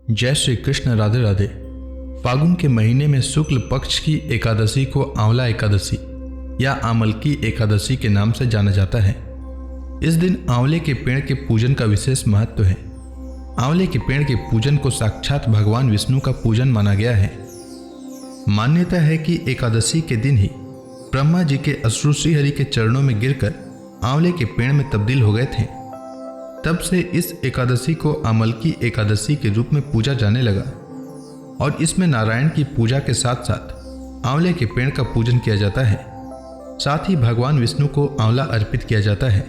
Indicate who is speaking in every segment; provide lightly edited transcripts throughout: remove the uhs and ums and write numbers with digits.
Speaker 1: जय श्री कृष्ण। राधे राधे। फागुन के महीने में शुक्ल पक्ष की एकादशी को आंवला एकादशी या आमलकी एकादशी के नाम से जाना जाता है। इस दिन आंवले के पेड़ के पूजन का विशेष महत्व है। आंवले के पेड़ के पूजन को साक्षात भगवान विष्णु का पूजन माना गया है। मान्यता है कि एकादशी के दिन ही ब्रह्मा जी के अश्रु श्रीहरि के चरणों में गिरकर आंवले के पेड़ में तब्दील हो गए थे। तब से इस एकादशी को आमलकी एकादशी के रूप में पूजा जाने लगा और इसमें नारायण की पूजा के साथ साथ आंवले के पेड़ का पूजन किया जाता है। साथ ही भगवान विष्णु को आंवला अर्पित किया जाता है।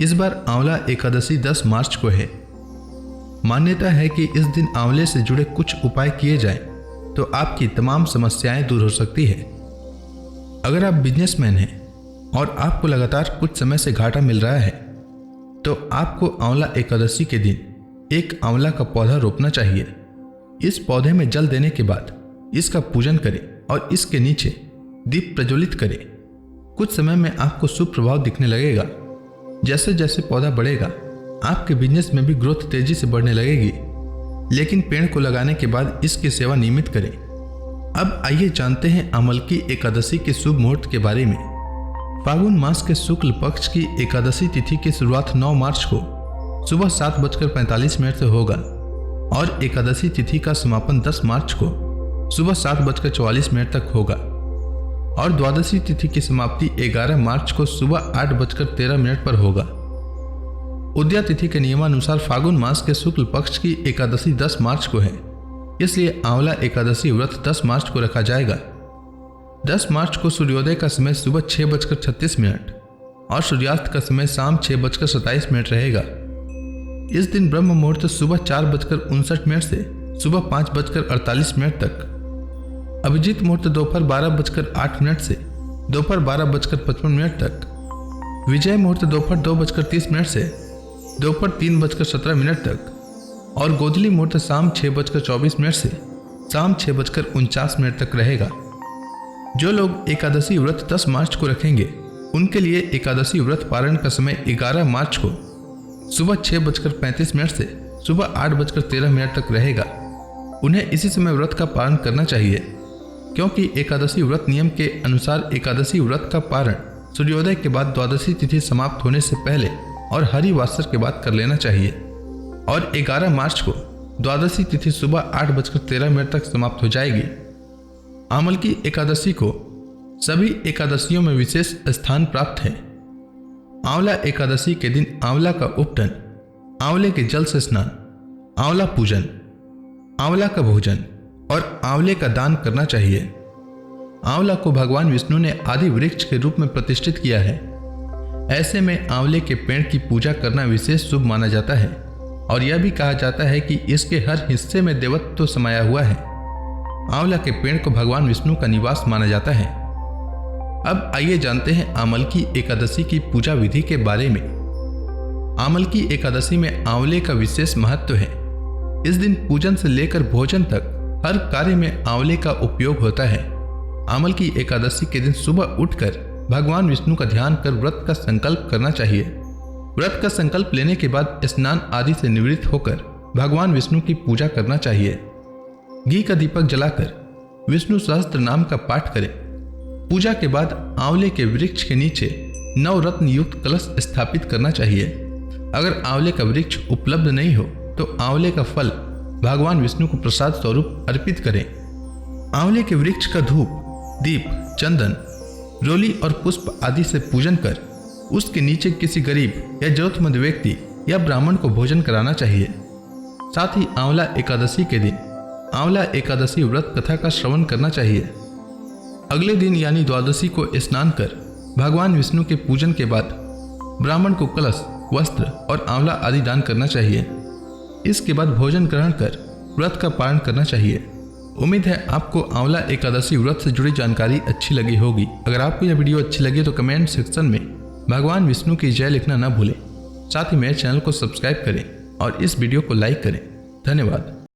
Speaker 1: इस बार आंवला एकादशी 10 मार्च को है। मान्यता है कि इस दिन आंवले से जुड़े कुछ उपाय किए जाएं तो आपकी तमाम समस्याएं दूर हो सकती है। अगर आप बिजनेसमैन हैं और आपको लगातार कुछ समय से घाटा मिल रहा है तो आपको आंवला एकादशी के दिन एक आंवला का पौधा रोपना चाहिए। इस पौधे में जल देने के बाद इसका पूजन करें और इसके नीचे दीप प्रज्वलित करें। कुछ समय में आपको शुभ प्रभाव दिखने लगेगा। जैसे जैसे पौधा बढ़ेगा आपके बिजनेस में भी ग्रोथ तेजी से बढ़ने लगेगी। लेकिन पेड़ को लगाने के बाद इसकी सेवा नियमित करें। अब आइए जानते हैं आमलकी एकादशी के शुभ मुहूर्त के बारे में। फागुन मास के शुक्ल पक्ष की एकादशी तिथि की शुरुआत 9 मार्च को सुबह 7:45 से होगा और एकादशी तिथि का समापन 10 मार्च को सुबह 7:44 तक होगा और द्वादशी तिथि की समाप्ति 11 मार्च को सुबह 8:13 पर होगा। उदया तिथि के नियमानुसार फागुन मास के शुक्ल पक्ष की एकादशी 10 मार्च को है, इसलिए आंवला एकादशी व्रत 10 मार्च को रखा जाएगा। 10 मार्च को सूर्योदय का समय सुबह 6:36 और सूर्यास्त का समय शाम 6:27 रहेगा। इस दिन ब्रह्म मुहूर्त सुबह 4:59 से सुबह 5:48 तक, अभिजीत मुहूर्त दोपहर 12:08 से दोपहर 12:55 तक, विजय मुहूर्त दोपहर 2:30 से दोपहर 3:17 तक और गोधूली मुहूर्त शाम 6:24 से शाम 6:49 तक रहेगा। जो लोग एकादशी व्रत 10 मार्च को रखेंगे उनके लिए एकादशी व्रत पारण का समय 11 मार्च को सुबह 6:35 से सुबह 8:13 तक रहेगा। उन्हें इसी समय व्रत का पारण करना चाहिए, क्योंकि एकादशी व्रत नियम के अनुसार एकादशी व्रत का पारण सूर्योदय के बाद द्वादशी तिथि समाप्त होने से पहले और हरिवासर के बाद कर लेना चाहिए और 11 मार्च को द्वादशी तिथि सुबह 8:13 तक समाप्त हो जाएगी। आमलकी एकादशी को सभी एकादशियों में विशेष स्थान प्राप्त है। आंवला एकादशी के दिन आंवला का उपटन, आंवले के जल से स्नान, आंवला पूजन, आंवला का भोजन और आंवले का दान करना चाहिए। आंवला को भगवान विष्णु ने आदि वृक्ष के रूप में प्रतिष्ठित किया है। ऐसे में आंवले के पेड़ की पूजा करना विशेष शुभ माना जाता है और यह भी कहा जाता है कि इसके हर हिस्से में देवत्व समाया हुआ है। आंवला के पेड़ को भगवान विष्णु का निवास माना जाता है। अब आइए जानते हैं आमलकी एकादशी की पूजा विधि के बारे में। आमलकी एकादशी में आंवले का विशेष महत्व है। इस दिन पूजन से लेकर भोजन तक हर कार्य में आंवले का उपयोग होता है। आमलकी एकादशी के दिन सुबह उठकर भगवान विष्णु का ध्यान कर व्रत का संकल्प करना चाहिए। व्रत का संकल्प लेने के बाद स्नान आदि से निवृत्त होकर भगवान विष्णु की पूजा करना चाहिए। घी का दीपक जलाकर विष्णु सहस्त्र नाम का पाठ करें। पूजा के बाद आंवले के वृक्ष के नीचे नवरत्न युक्त कलश स्थापित करना चाहिए। अगर आंवले का वृक्ष उपलब्ध नहीं हो तो आंवले का फल भगवान विष्णु को प्रसाद स्वरूप अर्पित करें। आंवले के वृक्ष का धूप, दीप, चंदन, रोली और पुष्प आदि से पूजन कर उसके नीचे किसी गरीब या जरूरतमंद व्यक्ति या ब्राह्मण को भोजन कराना चाहिए। साथ ही आंवला एकादशी के दिन आंवला एकादशी व्रत कथा का श्रवण करना चाहिए। अगले दिन यानी द्वादशी को स्नान कर भगवान विष्णु के पूजन के बाद ब्राह्मण को कलश, वस्त्र और आंवला आदि दान करना चाहिए। इसके बाद भोजन ग्रहण कर व्रत का पालन करना चाहिए। उम्मीद है आपको आंवला एकादशी व्रत से जुड़ी जानकारी अच्छी लगी होगी। अगर आपको यह वीडियो अच्छी लगी तो कमेंट सेक्शन में भगवान विष्णु की जय लिखना न भूलें। साथ ही मेरे चैनल को सब्सक्राइब करें और इस वीडियो को लाइक करें। धन्यवाद।